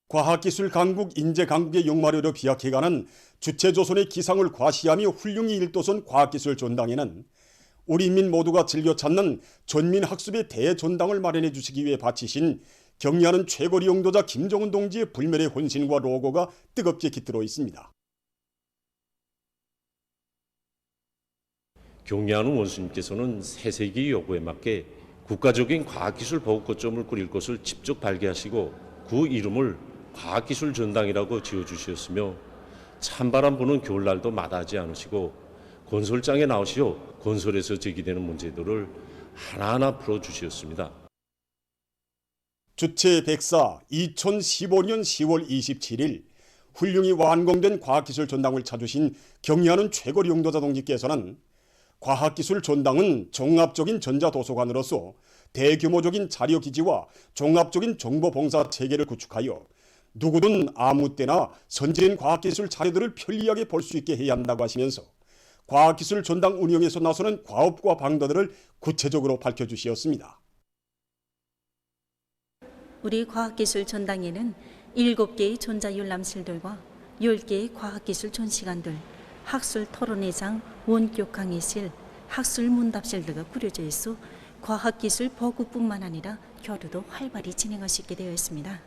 과학기술 강국 인재 강국의 용마료로 비약해가는 주체조선의 기상을 과시하며 훌륭히 일도선 과학기술 전당에는 우리 인민 모두가 즐겨 찾는 전민학습의 대전당을 마련해 주시기 위해 바치신 경의하는 최고리 용도자 김정은 동지의 불멸의 혼신과 로고가 뜨겁게 깃들어 있습니다. 경의하는 원수님께서는 새세기 요구에 맞게 국가적인 과학기술 보급거점을 꾸릴 것을 직접 발기하시고 그 이름을 과학기술 전당이라고 지어주셨으며 찬바람 부는 겨울날도 마다하지 않으시고 건설장에 나오시어 건설에서 제기되는 문제들을 하나하나 풀어주셨습니다. 주체 104 2015년 10월 27일 훌륭히 완공된 과학기술 전당을 찾으신 경의하는 최고리 용도자 동지께서는 과학기술 전당은 종합적인 전자도서관으로서 대규모적인 자료기지와 종합적인 정보봉사 체계를 구축하여 누구든 아무 때나 선진된 과학기술 자료들을 편리하게 볼 수 있게 해야 한다고 하시면서 과학기술 전당 운영에서 나서는 과업과 방도들을 구체적으로 밝혀주시었습니다. 우리 과학기술 전당에는 7개의 전자열람실들과 10개의 과학기술 전시관들, 학술 토론회장, 원격 강의실, 학술 문답실 등이 꾸려져 있어 과학기술 보급뿐만 아니라 교류도 활발히 진행할 수 있게 되어 있습니다.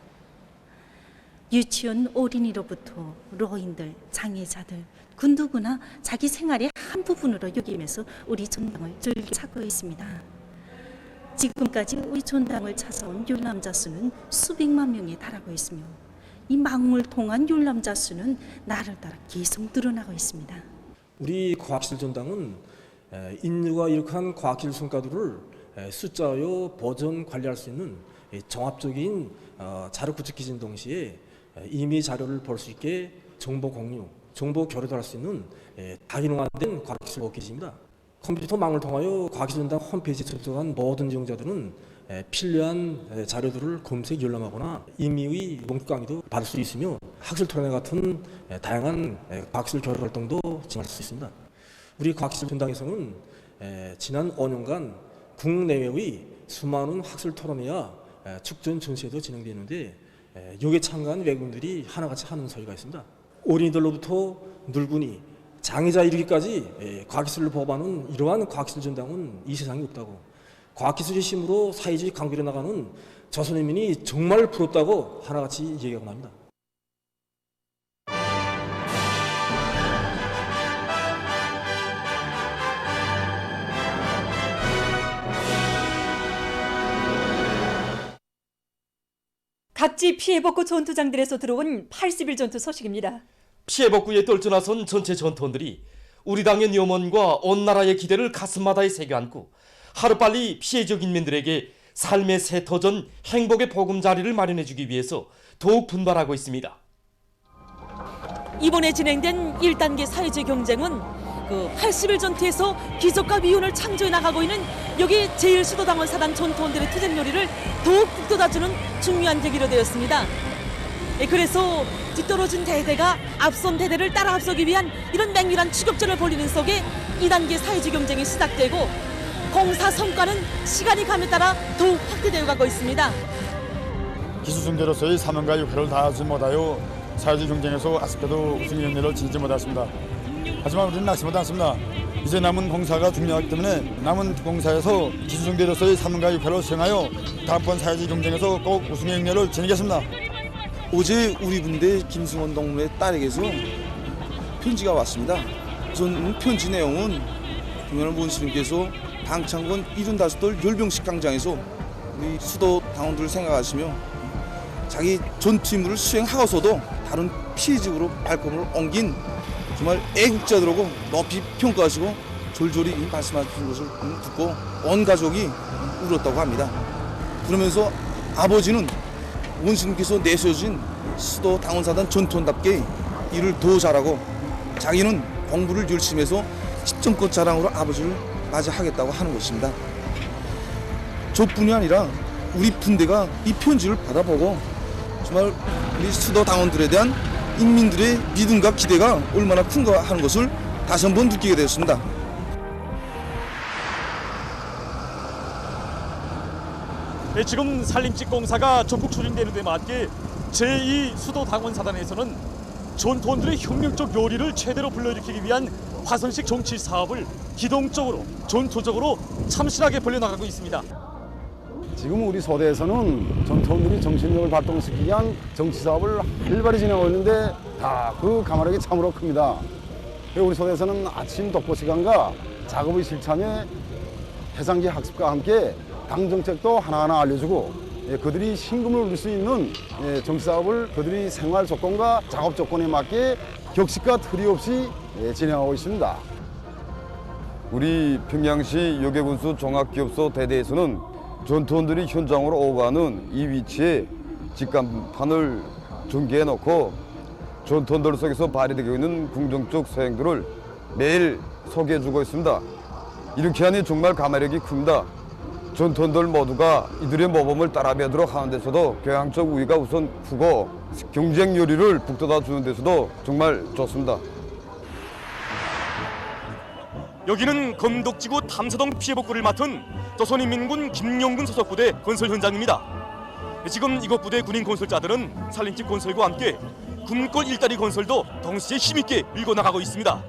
유치원 어린이로부터 노인들, 장애자들, 그 누구나 자기 생활의 한 부분으로 여기면서 우리 전당을 즐겨 찾고 있습니다. 지금까지 우리 전당을 찾아온 열람자 수는 수백만 명에 달하고 있으며 이 망을 통한 열람자 수는 날을 따라 계속 늘어나고 있습니다. 우리 과학기술 전당은 인류가 이룩한 과학기술 성과들을 숫자요 버전 관리할 수 있는 종합적인 자료 구축 기준 동시에 임의 자료를 볼 수 있게 정보 공유, 정보 교류도 할 수 있는 다기능화된 과학기술 보호기지입니다. 컴퓨터망을 통하여 과학기술 전당 홈페이지에 접속한 모든 이용자들은 필요한 자료들을 검색, 열람하거나 임의의 원격 강의도 받을 수 있으며 학술 토론회 같은 다양한 과학기술 교류 활동도 진행할 수 있습니다. 우리 과학기술 전당에서는 지난 5년간 국내외의 수많은 학술 토론회와 축전 전시회도 진행되는데 여기에 참가한 외국인들이 하나같이 하는 소리가 있습니다. 어린이들로부터 늙은이, 장애자 이르기까지 과학기술을 보호하는 이러한 과학기술 전당은 이 세상에 없다고, 과학기술의 힘으로 사회주의 강국에 나가는 조선인민이 정말 부럽다고 하나같이 얘기하곤 합니다. 각지 피해복구 전투장들에서 들어온 80일 전투 소식입니다. 피해복구에 떨쳐나선 전체 전투원들이 우리 당의 염원과 온 나라의 기대를 가슴마다에 새겨안고 하루빨리 피해적 인민들에게 삶의 새 터전 행복의 보금자리를 마련해주기 위해서 더욱 분발하고 있습니다. 이번에 진행된 1단계 사회주의 경쟁은 그 80일 전투에서 기적과 미운을 창조해 나가고 있는 여기 제1수도당원 사단 전투원들의 투쟁 요리를 더욱 북돋아주는 중요한 계기로 되었습니다. 그래서 뒤떨어진 대대가 앞선 대대를 따라 앞서기 위한 이런 맹렬한 추격전을 벌이는 속에 2단계 사회주의 경쟁이 시작되고 공사 성과는 시간이 감에 따라 더욱 확대되어 가고 있습니다. 기술중대로서의 사명과 역할을 다하지 못하여 사회주의 경쟁에서 아쉽게도 우승 영예를 지니지 못했습니다. 하지만 우리는 낙심하지 않습니다. 이제 남은 공사가 중요하기 때문에 남은 공사에서 기술중대로서의 사명과 역할을 수행하여 다음번 사회주의 경쟁에서 꼭 우승의 영예를 지니겠습니다. 어제 우리 군대 김승원 동무의 딸에게서 편지가 왔습니다. 우선 편지 내용은 김연아 원수님께서 당창건 75돌 열병식 강장에서 우리 수도 당원들을 생각하시며 자기 전투 임무를 수행하고서도 다른 피해직으로 발걸음을 옮긴 정말 애국자들하고 높이 평가하시고 졸졸히 말씀하신 것을 듣고 온 가족이 울었다고 합니다. 그러면서 아버지는 원수님께서 내세워진 수도 당원사단 전투원답게 일을 더 잘하고 자기는 공부를 열심히 해서 10점권 자랑으로 아버지를 맞이하겠다고 하는 것입니다. 저뿐이 아니라 우리 분대가 이 편지를 받아보고 정말 우리 수도 당원들에 대한 인민들의 믿음과 기대가 얼마나 큰가 하는 것을 다시 한번 느끼게 되었습니다. 지금 산림집 공사가 전폭 추진되는 데 맞게 제2 수도당원사단에서는 전투원들의 혁명적 요리를 최대로 불러일으키기 위한 화선식 정치 사업을 기동적으로 전투적으로 참신하게 벌려나가고 있습니다. 지금 우리 소대에서는 전투원들이 정신력을 발동시키기 위한 정치 사업을 활발히 진행하고 있는데 다 그 가마력이 참으로 큽니다. 우리 소대에서는 아침 독보 시간과 작업의 실참에 해상기 학습과 함께 당 정책도 하나하나 알려주고 그들이 신금을 울릴 수 있는 정치 사업을 그들이 생활 조건과 작업 조건에 맞게 격식과 틀이 없이 진행하고 있습니다. 우리 평양시 요괴군수 종합기업소 대대에서는 전투원들이 현장으로 오고 가는 이 위치에 직간판을 전개해 놓고 전투원들 속에서 발휘되고 있는 궁정적 소행들을 매일 소개해주고 있습니다. 이렇게 하니 정말 가마력이 큽니다. 전투원들 모두가 이들의 모범을 따라가도록 하는 데서도 교양적 우위가 우선 크고 경쟁 요리를 북돋아 주는 데서도 정말 좋습니다. 여기는 검독지구 탐사동 피해복구를 맡은 조선인민군 김용근 소속부대 건설 현장입니다. 지금 이곳 부대 군인 건설자들은 살림집 건설과 함께 금골 일다리 건설도 동시에 힘있게 밀고 나가고 있습니다.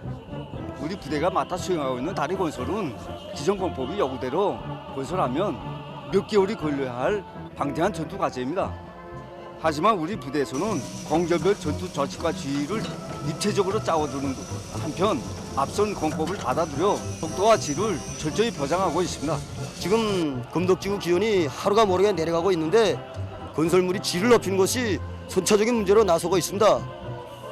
우리 부대가 맡아 수행하고 있는 다리 건설은 기존공법이 요구대로 건설하면 몇 개월이 걸려야 할 방대한 전투 과제입니다. 하지만 우리 부대에서는 공정별 전투 조치과 지휘를 입체적으로 짜오두는 한편 앞선 공법을 받아들여 속도와 질을 철저히 보장하고 있습니다. 지금 금독지구 기온이 하루가 모르게 내려가고 있는데 건설물이 질을 높이는 것이 선차적인 문제로 나서고 있습니다.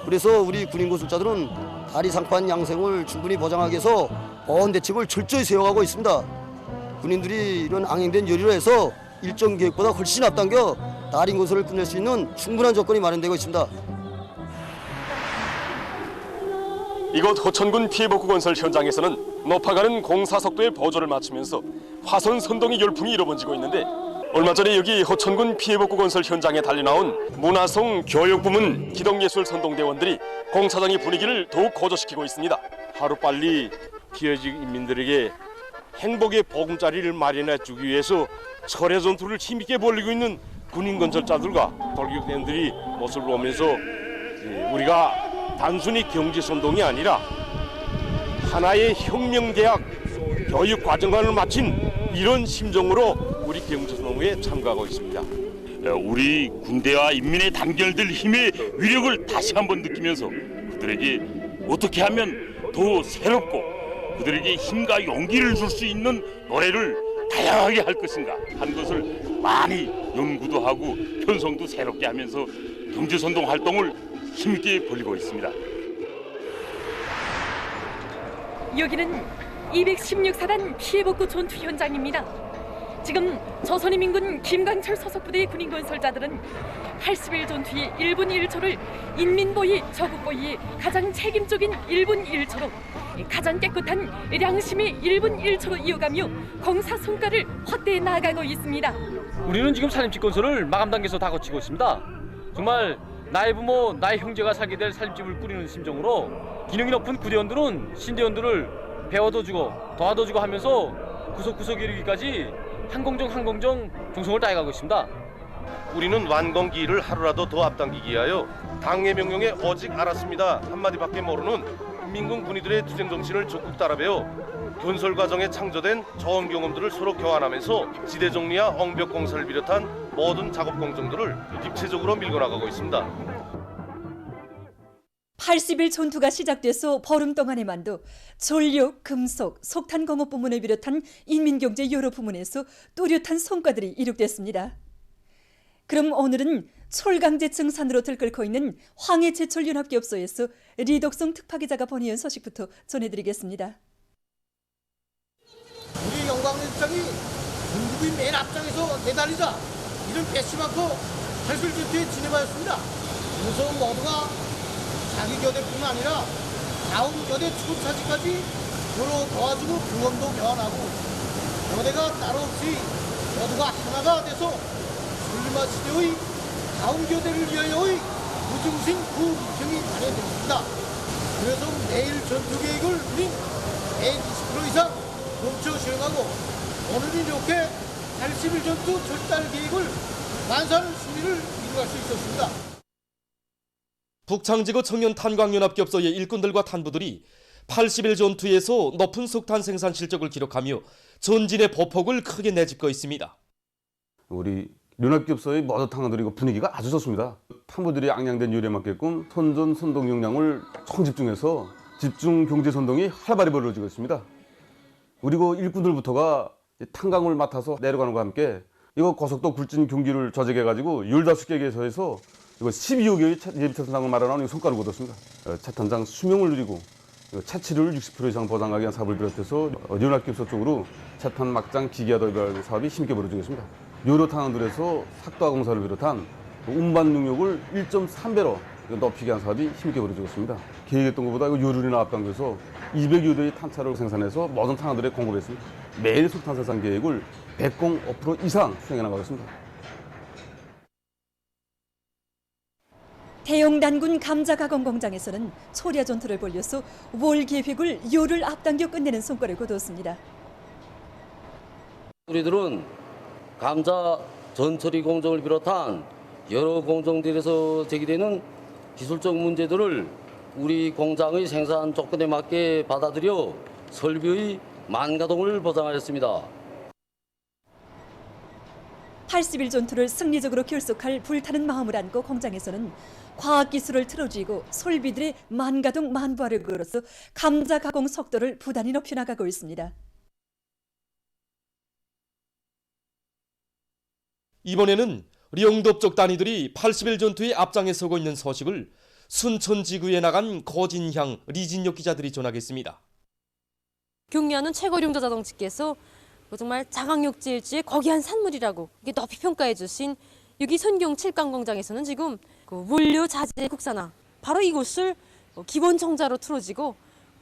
그래서 우리 군인 건설자들은 다리 상판 양생을 충분히 보장하기 위해서 보온 대책을 철저히 세워가고 있습니다. 군인들이 이런 앙행된 요리로 해서 일정 계획보다 훨씬 앞당겨 다리 건설을 끝낼 수 있는 충분한 조건이 마련되고 있습니다. 이곳 호천군 피해복구 건설 현장에서는 높아가는 공사 속도의 보조를 맞추면서 화선 선동의 열풍이 일어번지고 있는데 얼마 전에 여기 호천군 피해복구 건설 현장에 달려나온 문화성 교육부문 기동예술 선동대원들이 공사장의 분위기를 더욱 고조시키고 있습니다. 하루빨리 피해직 인민들에게 행복의 보금자리를 마련해 주기 위해서 철야 전투를 힘있게 벌이고 있는 군인 건설자들과 돌격대원들이 모습을 보면서 우리가 단순히 경제선동이 아니라 하나의 혁명대학 교육과정관을 마친 이런 심정으로 우리 경제선동에 참가하고 있습니다. 우리 군대와 인민의 단결될 힘의 위력을 다시 한번 느끼면서 그들에게 어떻게 하면 더 새롭고 그들에게 힘과 용기를 줄 수 있는 노래를 다양하게 할 것인가 하는 것을 많이 연구도 하고 편성도 새롭게 하면서 경제선동 활동을 힘있게 벌이고 있습니다. 여기는 216사단 피해복구 전투 현장입니다. 지금 조선인민군 김강철 소속부대의 군인 건설자들은 80일 전투의 1분 1초를 인민보위, 조국보위의 가장 책임적인 1분 1초로 가장 깨끗한 양심의 1분 1초로 이어가며 공사 성과를 확대해 나가고 있습니다. 우리는 지금 살림집 건설을 마감 단계에서 다 거치고 있습니다. 정말 나의 부모, 나의 형제가 살게 될 살림집을 꾸리는 심정으로 기능이 높은 구대원들은 신대원들을 배워도 주고 도와도 주고 하면서 구석구석 이르기까지 한공정 정성을 다해가고 있습니다. 우리는 완공기일을 하루라도 더 앞당기기 위하여 당의 명령에 오직 알았습니다 한마디밖에 모르는 인민군 군인들의 투쟁 정신을 적극 따라배워 건설 과정에 창조된 좋은 경험들을 서로 교환하면서 지대 정리와 엉벽 공사를 비롯한 모든 작업 공정들을 입체적으로 밀고 나가고 있습니다. 80일 전투가 시작돼서 보름 동안에만도 전력, 금속, 석탄공업 부문을 비롯한 인민경제 여러 부문에서 뚜렷한 성과들이 이룩됐습니다. 그럼 오늘은 철강제층 산으로 들끓고 있는 황해제철연합기업소에서 리덕성 특파기자가 보내온 소식부터 전해드리겠습니다. 우리 영광일장이 중국이 맨 앞장에서 내달리자 이런 배치 많고 탈출전투에 진입하였습니다. 무서운 모두가 자기 교대뿐 아니라 다음 교대 추구차지까지 서로 도와주고 경험도 교환하고 교대가 따로 없이 모두가 하나가 돼서 설리마 시대의 다음 교대를 위하여의 무중심 구경이 마련되었습니다. 그래서 매일 전투 계획을 우린 120% 이상 멈춰 수행하고 오늘은 이렇게 80일 전투 절달 계획을 완수하는 승리를 들어갈 수 있었습니다. 북창지구 청년탄광연합기업소의 일꾼들과 탄부들이 80일 전투에서 높은 석탄 생산 실적을 기록하며 전진의 보폭을 크게 내짚고 있습니다. 우리 연합기업소의 모든 탄광들이 분위기가 아주 좋습니다. 탄부들이 양양된 요리에 맞게끔 선전 선동 역량을 총집중해서 집중 경제 선동이 활발히 벌어지고 있습니다. 그리고 일꾼들부터가 탄광을 맡아서 내려가는 것과 함께 이거 고속도 굴진 경기를 조직해가지고 15개 개소에서 이거 12억 개의 예비차탄장을 마련하는 성과를 거뒀습니다. 차탄장 수명을 누리고 차치료를 60% 이상 보장하기 위한 사업을 비롯해서 연합기업소 쪽으로 차탄 막장 기계화 도입 사업이 힘있게 벌어지고 있습니다. 요로 탄원들에서 삭도화 공사를 비롯한 운반 능력을 1.3배로 높이기 위한 사업이 힘있게 벌어지고 있습니다. 계획했던 것보다 요륜이나 앞당겨서 200여 대의 탄차를 생산해서 모든 탄원들에 공급했습니다. 매일 석탄 생산 계획을 105% 이상 수행해 나가고 있습니다. 대영단군 감자가공 공장에서는 초리아 전투를 벌려서 월 계획을 요를 앞당겨 끝내는 성과를 거두었습니다. 우리들은 감자 전처리 공정을 비롯한 여러 공정들에서 제기되는 기술적 문제들을 우리 공장의 생산 조건에 맞게 받아들여 설비의 만가동을 보장하였습니다. 80일 전투를 승리적으로 결속할 불타는 마음을 안고 공장에서는 과학기술을 틀어쥐고 설비들의 만가동 만부화를 걸어서 감자 가공 속도를 부단히 높여나가고 있습니다. 이번에는 령덥 쪽 단위들이 80일 전투에 앞장에 서고 있는 소식을 순천지구에 나간 고진향, 리진혁 기자들이 전하겠습니다. 경리하는 최고령자 자동차께서 정말 자강육지일지의 거대한 산물이라고 이게 높이 평가해 주신 여기 선경 7강 공장에서는 지금 원료 자재 국산화 바로 이곳을 기본 정자로 틀어지고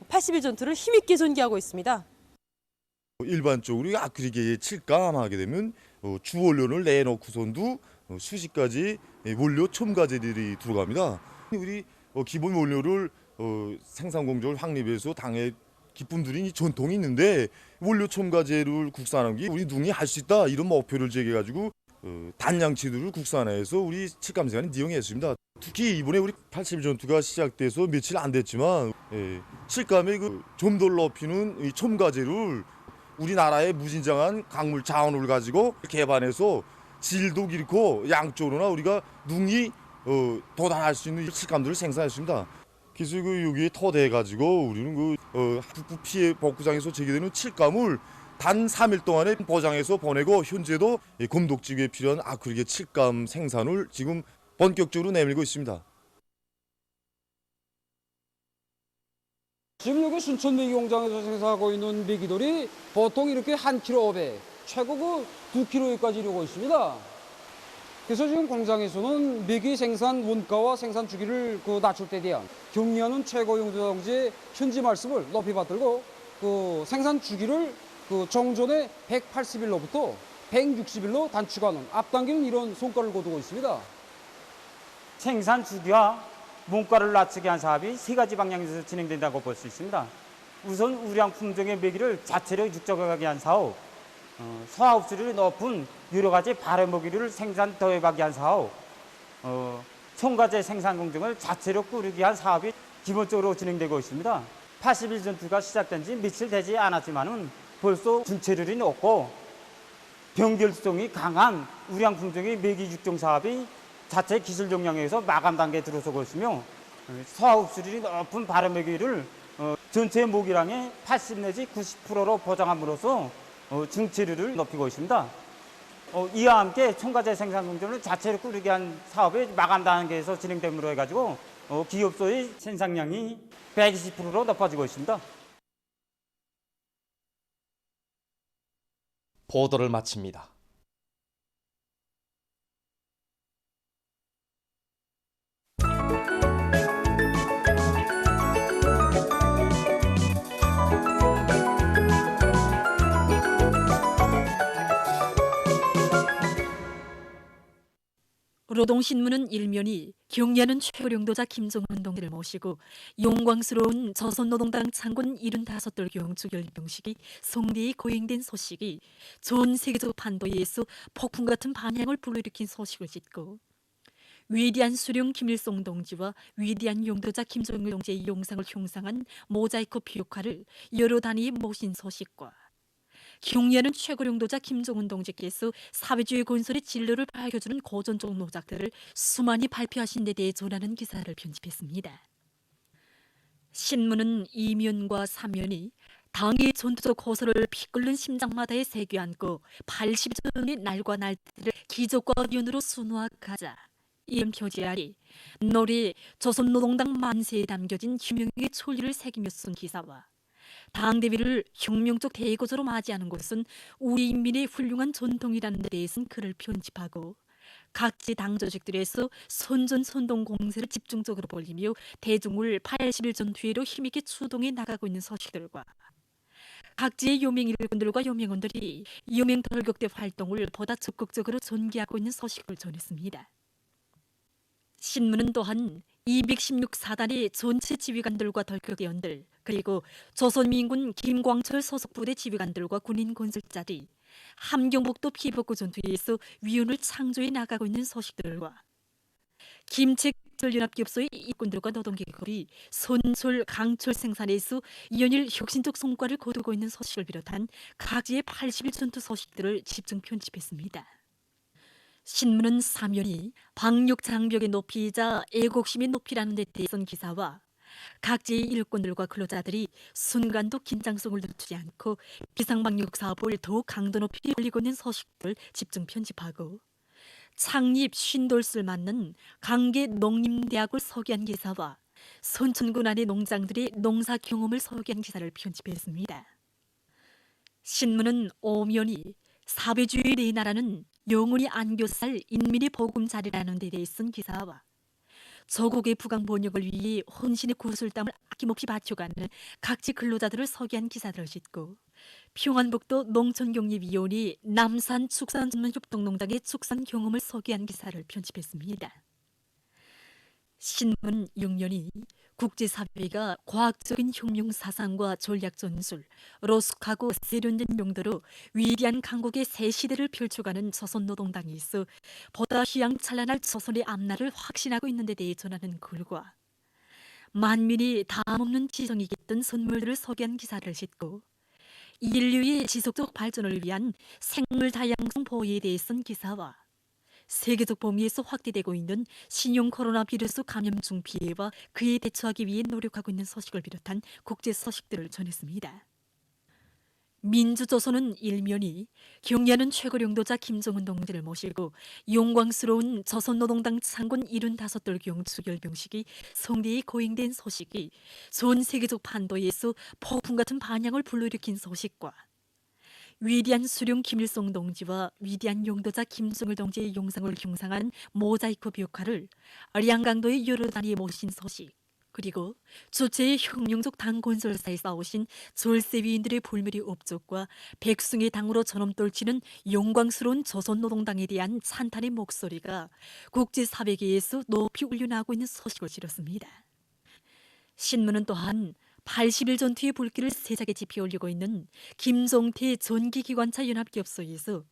80일 전투를 힘있게 전개하고 있습니다. 일반적으로 아크릴계의 7감 하게 되면 주원료를 내놓고선도 수십 가지 원료 첨가제들이 들어갑니다. 우리 기본 원료를 생산 공정을 확립해서 당의 기쁨들이 전통이 있는데 원료 첨가제를 국산한 게 우리 능히 할 수 있다 이런 목표를 제기해가지고 단양치들을 국산화해서 우리 칠감생산에 이용했습니다. 특히 이번에 우리 80일 전투가 시작돼서 며칠 안 됐지만 칠감의 좀 더 높이는 이 첨가제를 우리나라의 무진장한 광물 자원을 가지고 개발해서 질도 그렇고 양쪽으로나 우리가 능히 도달할 수 있는 칠감들을 생산했습니다. 그래서 여기에 토대해가지고 우리는 북부 피해 복구장에서 제기되는 칠감을 단 3일 동안에 포장해서 보내고 현재도 금독지구에 필요한 아크릴계 칠감 생산을 지금 본격적으로 내밀고 있습니다. 지금 여기 순천 메기 공장에서 생산하고 있는 메기돌이 보통 이렇게 1kg, 최고 2kg까지 이루고 있습니다. 그래서 지금 공장에서는 메기 생산 원가와 생산 주기를 낮출 때 대한 경리하는 최고용도장지의 현지 말씀을 높이 받들고 생산 주기를 정전의 180일로부터 160일로 단축하는 앞당기는 이런 성과를 거두고 있습니다. 생산 주기와 원가를 낮추게 한 사업이 세 가지 방향에서 진행된다고 볼 수 있습니다. 우선 우량 품종의 메기를 자체로 육적하게 한 사업, 소화 흡수율이 높은 여러 가지 발효 모기를 생산 더해하게 한 사업, 첨가제 생산 공정을 자체로 꾸리게 한 사업이 기본적으로 진행되고 있습니다. 80일 전투가 시작된 지 며칠 되지 않았지만은 벌써 준체율이 높고 병결성이 강한 우량 품종의 메기 육종 사업이 자체 기술 역량에서 마감 단계에 들어서고 있으며 소화 흡수율이 높은 발효 모기를 전체 모기량의 80 내지 90%로 보장함으로써 증체율을 높이고 있습니다. 이와 함께 첨가제 생산 공정을 자체로 꾸리게 한 사업이 마감 단계에서 진행됨으로 해가지고 기업소의 생산량이 120%로 높아지고 있습니다. 보도를 마칩니다. 노동신문은 일면이 경리하는 최고령도자 김종원 동지를 모시고 영광스러운 조선노동당 창군 75돌 경축 열병식이 성대히 거행된 소식이 전 세계적 판도에서 폭풍 같은 반향을 불러일으킨 소식을 싣고 위대한 수령 김일성 동지와 위대한 용도자 김정일 동지의 용상을 형상한 모자이크 비옥화를 여러 단위에 모신 소식과 경리하는 최고 용도자 김정은 동지께서 사회주의 건설의 진로를 밝혀주는 고전적 노작들을 수많이 발표하신 데 대해 전하는 기사를 편집했습니다. 신문은 2면과 3면이 당의 전투적 호소를 피 끓는 심장마다에 새겨 안고 80전의 날과 날들을 기적과 연으로 순화하자 이름 표지하리 노래 조선노동당 만세에 담겨진 혁명의 촐리를 새기며 쓴 기사와 당대회를 혁명적 대거조로 맞이하는 것은 우리 인민의 훌륭한 전통이라는 데 대해서는 글을 편집하고 각지 당 조직들에서 선전선동 공세를 집중적으로 벌이며 대중을 80일 전투회로 힘있게 추동해 나가고 있는 소식들과 각지의 요맹 일꾼들과 요맹원들이 요맹 돌격대 활동을 보다 적극적으로 전개하고 있는 소식을 전했습니다. 신문은 또한 216사단의 전체 지휘관들과 덜격대원들 그리고 조선민군 김광철 소속 부대 지휘관들과 군인 건설자들이 함경북도 피복구 전투에서 위원을 창조해 나가고 있는 소식들과 김책전연합기업소의 일꾼들과 노동계급이 선철, 강철 생산에서 연일 혁신적 성과를 거두고 있는 소식을 비롯한 각지의 80일 전투 소식들을 집중 편집했습니다. 신문은 3면이 방역 장벽의 높이이자 애국심의 높이라는 데 대해선 기사와 각지의 일꾼들과 근로자들이 순간도 긴장성을 늦추지 않고 비상방역 사업을 더욱 강도 높이 올리고 있는 소식들을 집중 편집하고 창립 50돌을 맞는 강계 농림대학을 소개한 기사와 선천군 안의 농장들의 농사 경험을 소개한 기사를 편집했습니다. 신문은 5면이 사회주의 내 나라는 영원히 안교살 인민의 보금자리라는 데 대해 쓴 기사와 조국의 부강 번영을 위해 혼신의 구슬땀을 아낌없이 바쳐가는 각지 근로자들을 소개한 기사들을 싣고 평안북도 농촌경리위원회 남산 축산전문협동농장의 축산 경험을 소개한 기사를 편집했습니다. 신문 6년이 국제사회가 과학적인 혁명 사상과 전략 전술, 로숙하고 세련된 용도로 위대한 강국의 새 시대를 펼쳐가는 조선노동당이 있어 보다 휘황찬란할 조선의 앞날을 확신하고 있는 데 대해 전하는 글과 만민이 다함없는 지성이 깃든 선물들을 소개한 기사를 싣고 인류의 지속적 발전을 위한 생물 다양성 보호에 대해 쓴 기사와 세계적 범위에서 확대되고 있는 신형 코로나 바이러스 감염증 피해와 그에 대처하기 위해 노력하고 있는 소식을 비롯한 국제 소식들을 전했습니다. 민주조선은 1면이 경리하는 최고 용도자 김정은 동지를 모시고 영광스러운 조선노동당 창군 75돌 경축 열병식이 성대에 거행된 소식이 전 세계적 판도에서 폭풍 같은 반향을 불러일으킨 소식과 위대한 수령 김일성 동지와 위대한 용도자 김정일 동지의 용상을 형상한 모자이크 벽화를 량강도의 여러 단위에 모신 소식 그리고 주체의 혁명적 당 건설사에 싸우신 절세위인들의 불멸의 업적과 백승의 당으로 전엄 떨치는 영광스러운 조선노동당에 대한 찬탄의 목소리가 국제사회계에서 높이 울려나오고 있는 소식을 실었습니다. 신문은 또한 80일 전투의 불길을 세작에 지피 올리고 있는 김종태 전기기관차 연합기업소에서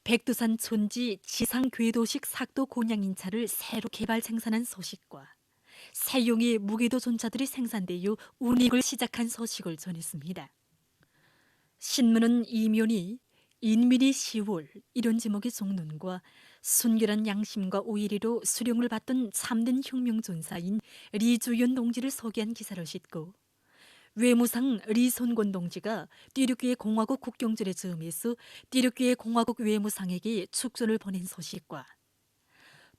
백두산 촌지 지상 궤도식 sak도 곤양인차를 새로 개발 생산한 소식과 새용의 무궤도 전차들이 생산되어 운익을 시작한 소식을 전했습니다. 신문은 2면이 인민의 10월 이런 제목의 종론과 순결한 양심과 오일이로 수령을 받던 참된 혁명전사인 리주연 동지를 소개한 기사를 싣고 외무상 리손권 동지가 띠륙귀의 공화국 국경절에 즈음해서 띠륙귀의 공화국 외무상에게 축전을 보낸 소식과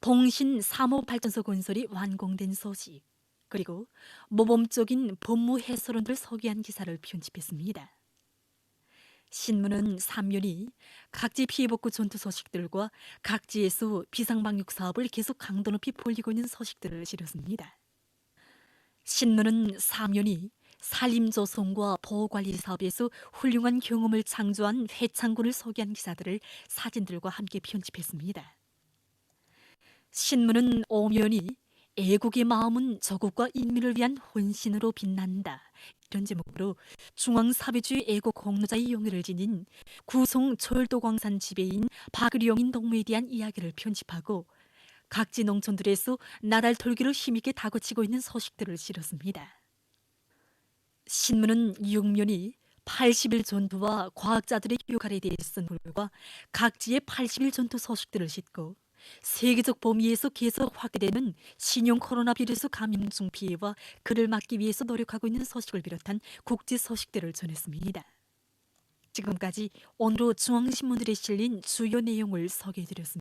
동신 3호 발전소 건설이 완공된 소식 그리고 모범적인 법무 해설원들을 소개한 기사를 편집했습니다. 신문은 3면이 각지 피해복구 전투 소식들과 각지에서 비상방역 사업을 계속 강도 높이 벌이고 있는 소식들을 실었습니다. 신문은 4면이 산림조성과 보호관리 사업에서 훌륭한 경험을 창조한 회창군을 소개한 기사들을 사진들과 함께 편집했습니다. 신문은 5면이 애국의 마음은 조국과 인민을 위한 혼신으로 빛난다. 이런 제목으로 중앙사회주의 애국 공로자의 용의를 지닌 구송 철도광산 지배인 박의룡인 동무에 대한 이야기를 편집하고 각지 농촌들에서 나달 돌기를 힘있게 다그치고 있는 소식들을 실었습니다. 신문은 6면이 80일 전투와 과학자들의 역할에 대해 쓴 글과 각지의 80일 전투 소식들을 싣고 세계적 범위에서 계속 확대되는 신종 코로나 바이러스 감염증 피해와 그를 막기 위해서 노력하고 있는 소식을 비롯한 국제 소식들을 전했습니다. 지금까지 오늘 중앙신문들에 실린 주요 내용을 소개해드렸습니다.